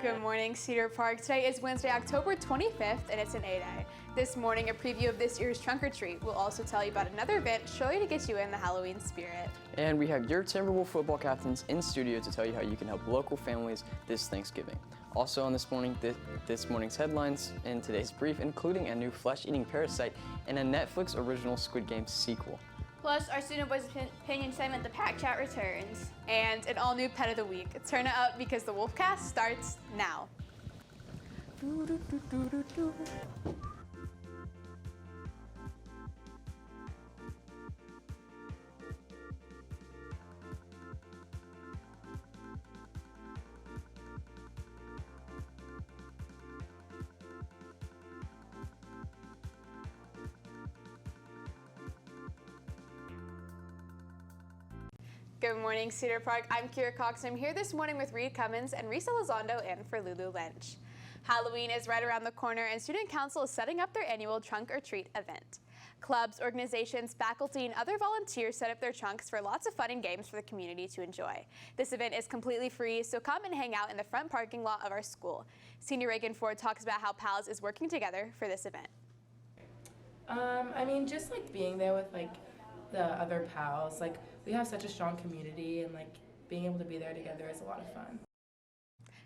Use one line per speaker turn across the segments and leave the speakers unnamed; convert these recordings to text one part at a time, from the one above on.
Good morning, Cedar Park. Today is Wednesday, October 25th, and it's an A-Day. This morning, a preview of this year's Trunk or Treat. We'll also tell you about another event showing to get you in the Halloween spirit.
And we have your Timberwolf football captains in studio to tell you how you can help local families this Thanksgiving. Also on this morning's headlines in today's brief, including a new flesh-eating parasite and a Netflix original Squid Game sequel.
Plus, our Student Voice Opinion segment, The Pack Chat, returns.
And an all-new Pet of the Week. Turn it up because the Wolfcast starts now. Good morning, Cedar Park. I'm Kira Cox. I'm here this morning with Reed Cummins and Risa Elizondo in for Lulu Lynch. Halloween is right around the corner, and Student Council is setting up their annual Trunk or Treat event. Clubs, organizations, faculty, and other volunteers set up their trunks for lots of fun and games for the community to enjoy. This event is completely free, so come and hang out in the front parking lot of our school. Senior Reagan Ford talks about how PALS is working together for this event.
Just like being there with like the other pals, like we have such a strong community, and like being able to be there together is a lot of fun.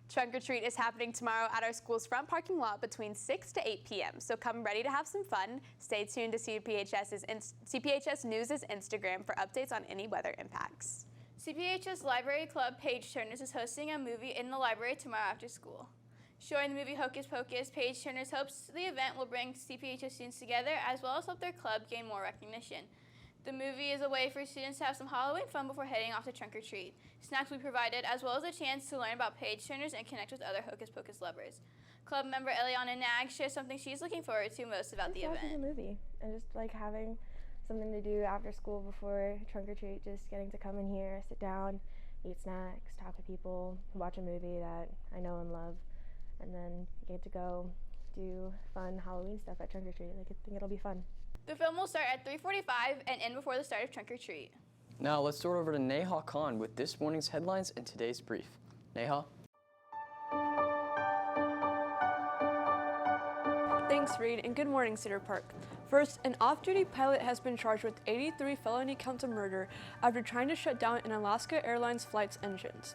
Trunk or Treat is happening tomorrow at our school's front parking lot between 6 to 8 p.m. So come ready to have some fun. Stay tuned to CPHS News' Instagram for updates on any weather impacts.
CPHS Library Club Page Turners is hosting a movie in the library tomorrow after school. Showing the movie Hocus Pocus, Page Turners hopes the event will bring CPHS students together as well as help their club gain more recognition. The movie is a way for students to have some Halloween fun before heading off to Trunk or Treat. Snacks will be provided, as well as a chance to learn about page turners and connect with other Hocus Pocus lovers. Club member Eliana Nag shares something she's looking forward to most about the event.
Watching the movie and just like having something to do after school before Trunk or Treat, just getting to come in here, sit down, eat snacks, talk to people, watch a movie that I know and love, and then get to go do fun Halloween stuff at Trunk or Treat. I think it'll be fun.
The film will start at 3:45 and end before the start of Trunk or Treat.
Now let's throw it over to Neha Khan with this morning's headlines and today's brief. Neha?
Thanks, Reed, and good morning, Cedar Park. First, an off-duty pilot has been charged with 83 felony counts of murder after trying to shut down an Alaska Airlines flight's engines.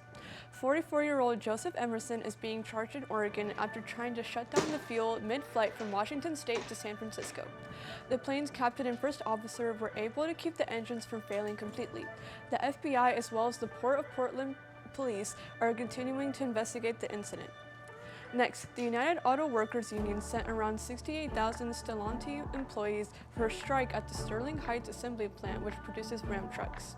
44-year-old Joseph Emerson is being charged in Oregon after trying to shut down the fuel mid-flight from Washington State to San Francisco. The plane's captain and first officer were able to keep the engines from failing completely. The FBI, as well as the Port of Portland police, are continuing to investigate the incident. Next, the United Auto Workers Union sent around 68,000 Stellantis employees for a strike at the Sterling Heights assembly plant, which produces Ram trucks.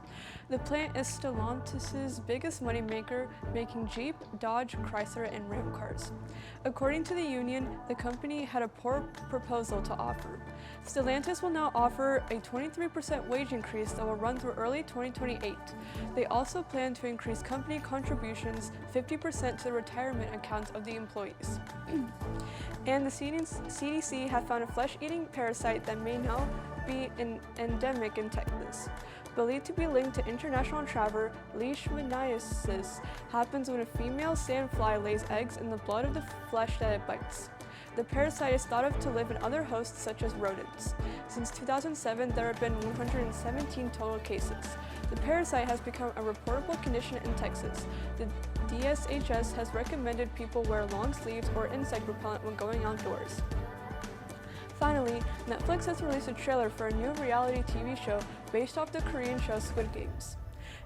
The plant is Stellantis' biggest moneymaker, making Jeep, Dodge, Chrysler, and Ram cars. According to the union, the company had a poor proposal to offer. Stellantis will now offer a 23% wage increase that will run through early 2028. They also plan to increase company contributions 50% to the retirement accounts of the employees. And the CDC have found a flesh-eating parasite that may now be endemic in Texas. Believed to be linked to international traveler leishmaniasis, happens when a female sandfly lays eggs in the blood of the flesh that it bites. The parasite is thought of to live in other hosts such as rodents. Since 2007, there have been 117 total cases. The parasite has become a reportable condition in Texas. The DSHS has recommended people wear long sleeves or insect repellent when going outdoors. Finally, Netflix has released a trailer for a new reality TV show based off the Korean show Squid Games.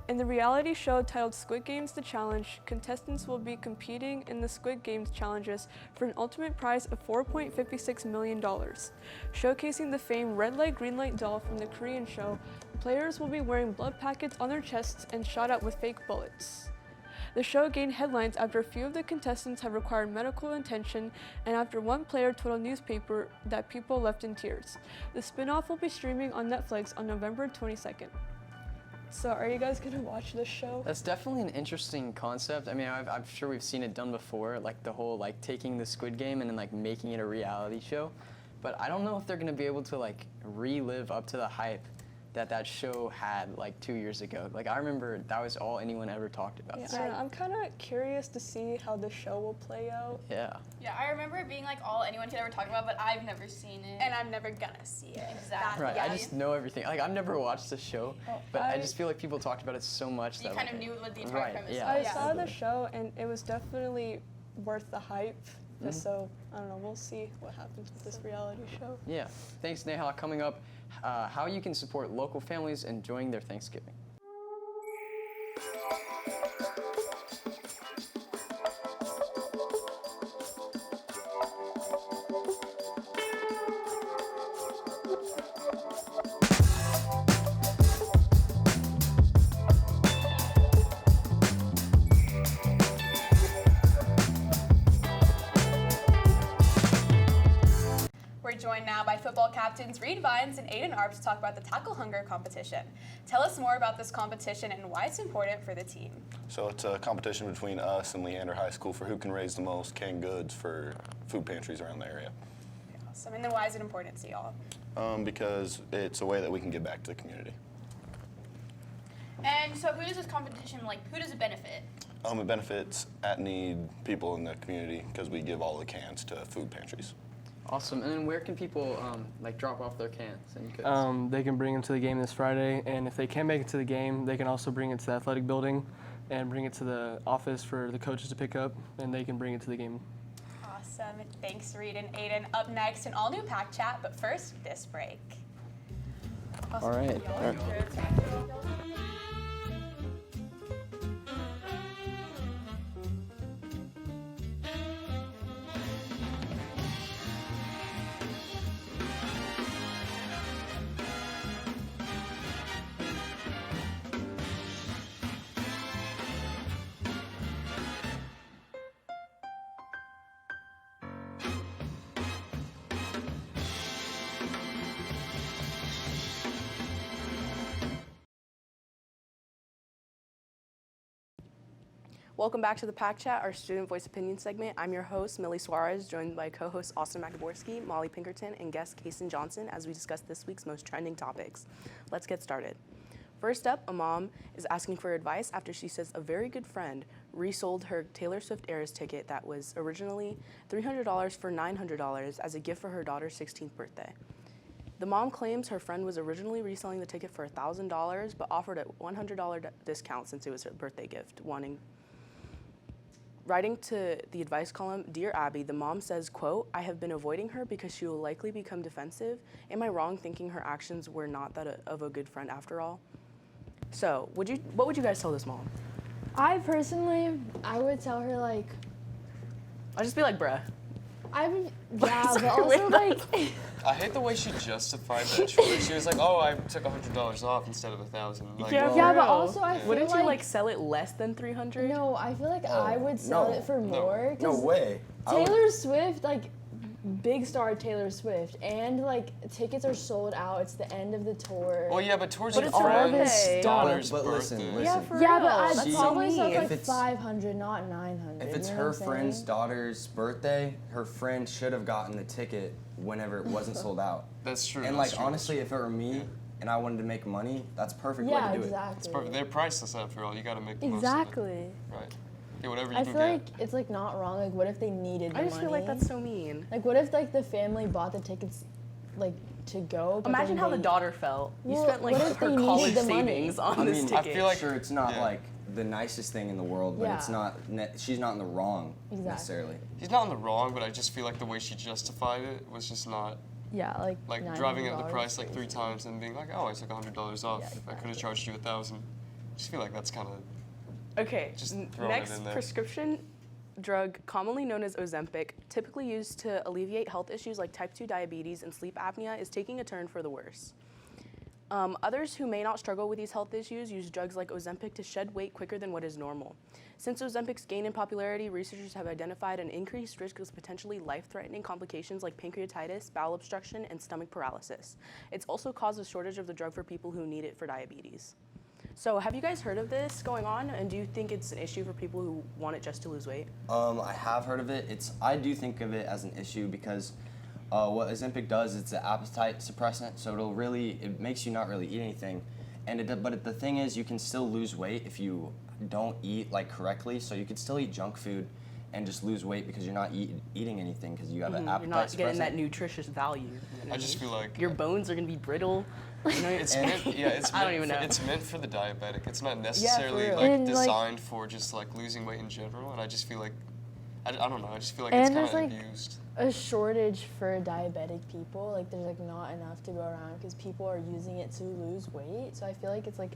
In the reality show titled Squid Games: The Challenge, contestants will be competing in the Squid Games challenges for an ultimate prize of $4.56 million. Showcasing the famed red light, green light doll from the Korean show, players will be wearing blood packets on their chests and shot at with fake bullets. The show gained headlines after a few of the contestants have required medical attention and after one player told a newspaper that people left in tears. The spin-off will be streaming on Netflix on November 22nd. So are you guys gonna watch this show?
That's definitely an interesting concept. I mean, I'm sure we've seen it done before, like the whole like taking the Squid Game and then like making it a reality show. But I don't know if they're gonna be able to like relive up to the hype that show had like 2 years ago. Like I remember that was all anyone ever talked about.
Yeah,
So,
I don't know, I'm kind of curious to see how the show will play out.
yeah.
Yeah, I remember it being like all anyone could ever talk about, but I've never seen it.
And I'm never gonna see it.
Exactly.
Right,
Yeah,
I just know everything. Like I've never watched the show, but I just feel like people talked about it so much
you
that
kind
like,
of knew what the entire
right,
premise
yeah.
I
was.
saw the show and it was definitely worth the hype. So I don't know. We'll see what happens with this reality show.
Yeah. Thanks, Neha. Coming up, how you can support local families enjoying their Thanksgiving.
We're joined now by football captains Reed Vines and Aiden Arp to talk about the Tackle Hunger competition. Tell us more about this competition and why it's important for the team.
So it's a competition between us and Leander High School for who can raise the most canned goods for food pantries around the area.
Awesome. And then why is it important to y'all?
Because it's a way that we can give back to the community.
And so who does this competition, like, who does it benefit?
It benefits at-need people in the community because we give all the cans to food pantries.
Awesome. And then where can people like drop off their cans and goods?
They can bring them to the game this Friday, and if they can't make it to the game, they can also bring it to the athletic building and bring it to the office for the coaches to pick up, and they can bring it to the game.
Awesome. Thanks, Reed and Aiden. Up next, an all-new Pack Chat, but first, this break.
All right.
Welcome back to the Pack Chat, our student voice opinion segment. I'm your host, Millie Suarez, joined by co-hosts Austin Magaborski, Molly Pinkerton, and guest Kason Johnson as we discuss this week's most trending topics. Let's get started. First up, a mom is asking for advice after she says a very good friend resold her Taylor Swift Eras ticket that was originally $300 for $900 as a gift for her daughter's 16th birthday. The mom claims her friend was originally reselling the ticket for $1,000 but offered a $100 discount since it was her birthday gift, Writing to the advice column, Dear Abby, the mom says, quote, I have been avoiding her because she will likely become defensive. Am I wrong thinking her actions were not that of a good friend after all? So, what would you guys tell this mom?
I would tell her like,
I'll just be like, bruh.
I would, yeah, but also like,
I hate the way she justified that choice. She was like, "Oh, I took $100 off instead of $1,000." Like,
Yeah,
yeah,
for
but
real.
also I feel
Wouldn't you
like
sell it less than $300?
no, I feel like I would sell
no.
it for more.
No
'cause
way. I would-
Taylor Swift, like, big star Taylor Swift, and like tickets are sold out. It's the end of the tour.
well, yeah, but towards
But
your
it's her
friend's
birthday.
daughter's
But listen,
birthday.
listen.
Yeah, for
yeah,
real.
but I'd
That's so
probably sell
mean.
like
If it's-
500, not 900.
If it's
you know
her
what I'm
friend's
saying?
daughter's birthday, her friend should have gotten the ticket whenever it wasn't sold out.
That's true.
And
that's
like
true.
honestly, if it were me and I wanted to make money, that's a perfect way
Yeah,
to do
exactly.
it's perfect. They're priceless after all. You got to make the most of
Exactly.
it. Right. Yeah, whatever you
I
can
feel
get.
like it's like not wrong. Like, what if they needed the
I just
money?
feel like that's so mean.
Like, what if like the family bought the tickets, like to go? But
Imagine
then
how the
they-
daughter felt. You
Well,
spent like
what if
her
they needed
college
the money?
savings on
I
this
mean,
ticket.
I feel like-
sure, it's not
Yeah.
like the nicest thing in the world, but it's
Yeah.
not. She's not in the wrong
Exactly.
necessarily.
He's not in the wrong, but I just feel like the way she justified it was just not
Yeah, like
driving up the
$900
price like 3 times and being like, "Oh, I took $100 off.
Yeah,
I could have charged you $1,000." I just feel like that's kind of
Okay,
Just throwing it
next
in there.
prescription drug, commonly known as Ozempic, typically used to alleviate health issues like type 2 diabetes and sleep apnea, is taking a turn for the worse. Others who may not struggle with these health issues use drugs like Ozempic to shed weight quicker than what is normal. Since Ozempic's gain in popularity, researchers have identified an increased risk of potentially life-threatening complications like pancreatitis, bowel obstruction, and stomach paralysis. It's also caused a shortage of the drug for people who need it for diabetes. So have you guys heard of this going on, and do you think it's an issue for people who want it just to lose weight?
I have heard of it. I do think of it as an issue because What Ozempic does, it's an appetite suppressant, so it makes you not really eat anything. But the thing is, you can still lose weight if you don't eat like correctly. So you can still eat junk food and just lose weight because you're not eating anything because you have an appetite
You're not getting
suppressant.
that nutritious value.
I just feel like
Your bones are gonna be brittle. You know,
it's meant,
I don't even know.
It's meant for the diabetic. It's not necessarily
real.
like
And, like-
designed for just like losing weight in general. And I just feel like I don't know. I just feel like
And
it's kind
there's,
of
like,
abused.
a shortage for diabetic people. Like there's like not enough to go around because people are using it to lose weight. So I feel like it's like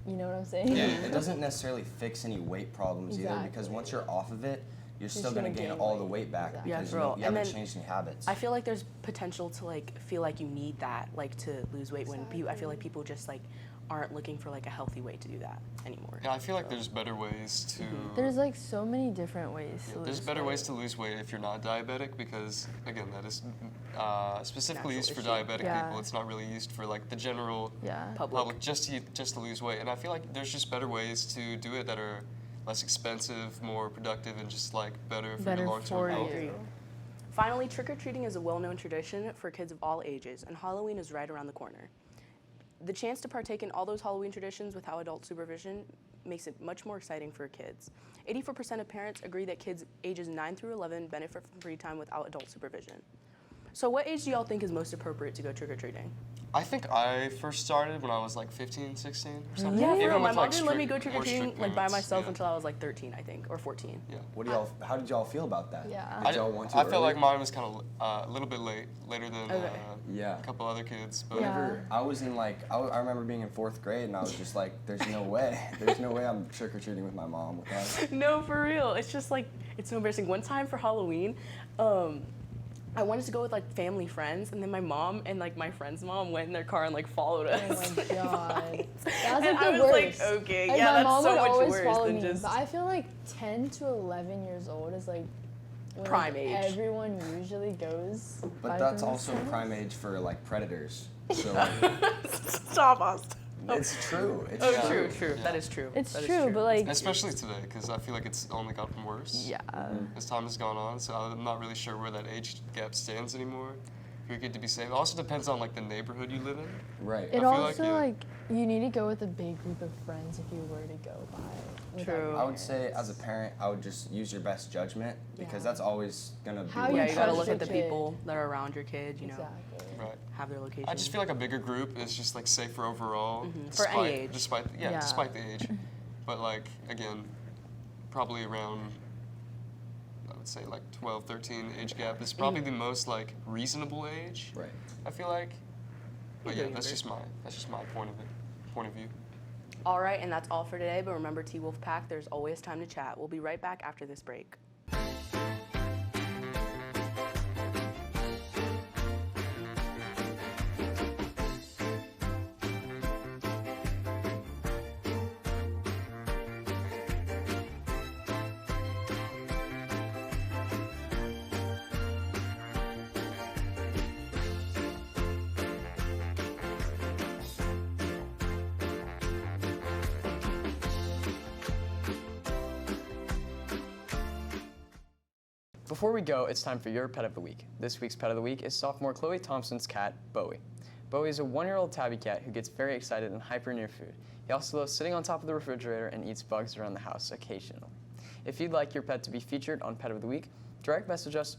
you know what I'm saying?
Yeah, it doesn't necessarily fix any weight problems either because
Exactly.
once you're off of it, you're still
just
gonna
gonna
gain
gain
all the
weight.
weight back
Exactly.
Yeah,
because
for
you,
real.
you
And
haven't
then
changed any habits.
I feel like there's potential to like feel like you need that like to lose weight when I feel like people just like aren't looking for like a healthy way to do that anymore.
Yeah, I feel like there's better ways to.
There's like so many different ways to lose
There's better
weight.
ways to lose weight if you're not diabetic because, again, that is specifically
Natural
used for
issue.
diabetic
Yeah.
people. It's not really used for like the general
Yeah.
public just to lose weight. And I feel like there's just better ways to do it that are less expensive, more productive, and just like better for
Better
your long-term
for
health.
you.
Finally, trick-or-treating is a well-known tradition for kids of all ages, and Halloween is right around the corner. The chance to partake in all those Halloween traditions without adult supervision makes it much more exciting for kids. 84% of parents agree that kids ages 9 through 11 benefit from free time without adult supervision. So what age do y'all think is most appropriate to go trick-or-treating?
I think I first started when I was like 15, 16 or something.
Yeah, for
Even
real. My
with,
mom
like,
didn't let me
strict-
go
more
trick-or-treating
strict
like by
limits,
myself
yeah.
until I was like 13, I think, or 14.
Yeah.
How did y'all feel about that?
Yeah.
Did y'all want to
I felt
early?
like mine was kind of a little bit later than
Yeah.
a couple other kids. But
Whenever I was in like, I remember being in 4th grade and I was just like, there's no way I'm trick-or-treating with my mom with that.
No, for real. It's just like, it's so embarrassing. One time for Halloween, I wanted to go with like family friends, and then my mom and like my friend's mom went in their car and like followed us.
Oh my god. That's
And
like
I
the
was
worst.
like, okay,
Like,
yeah,
my
that's
mom
so
would
much
always
worse
follow
than
me,
just.
but I feel like 10 to 11 years old is like when,
Prime
like,
age.
everyone usually goes.
But
by
that's also
themselves.
prime age for like predators. So
Stop us.
it's true. It's
Oh,
true.
true. That is true.
It's
That is
true, but like
especially today, because I feel like it's only gotten worse
yeah.
as time has gone on. So I'm not really sure where that age gap stands anymore. You're good to be safe. It also depends on like the neighborhood you live in.
Right.
It
feel
also
like, yeah.
you need to go with a big group of friends if you were to go by. without
True.
your
I would say
parents.
as a parent, I would just use your best judgment because
Yeah.
that's always gonna be.
How
what
you
Yeah, you gotta
trust
look
your
at the
kid.
people that are around your kid, you know,
Exactly.
Right.
have their location.
I just feel like a bigger group is just like safer overall.
For any age.
Despite
Yeah.
despite the age. But like again, probably around I would say like 12, 13 age gap is probably the most like reasonable age.
Right.
I feel like. But
You
yeah,
go
that's
younger.
just my point of view.
All right, and that's all for today. But remember, T-Wolf Pack, there's always time to chat. We'll be right back after this break.
Before we go, it's time for your pet of the week. This week's pet of the week is sophomore Chloe Thompson's cat, Bowie. Bowie is a 1-year-old tabby cat who gets very excited and hyper near food. He also loves sitting on top of the refrigerator and eats bugs around the house occasionally. If you'd like your pet to be featured on Pet of the Week, direct message us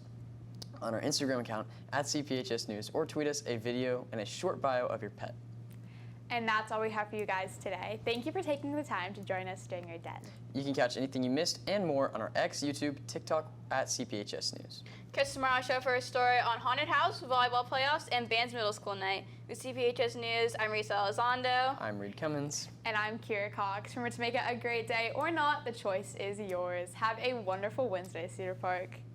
on our Instagram account @CPHS News or tweet us a video and a short bio of your pet.
And that's all we have for you guys today. Thank you for taking the time to join us during your den.
You can catch anything you missed and more on our X, YouTube, TikTok @CPHS News.
Catch tomorrow's show for a story on haunted house, volleyball playoffs, and band's middle school night. With CPHS News, I'm Risa Elizondo.
I'm Reed Cummins.
And I'm Kira Cox. Remember to make it a great day or not, the choice is yours. Have a wonderful Wednesday, Cedar Park.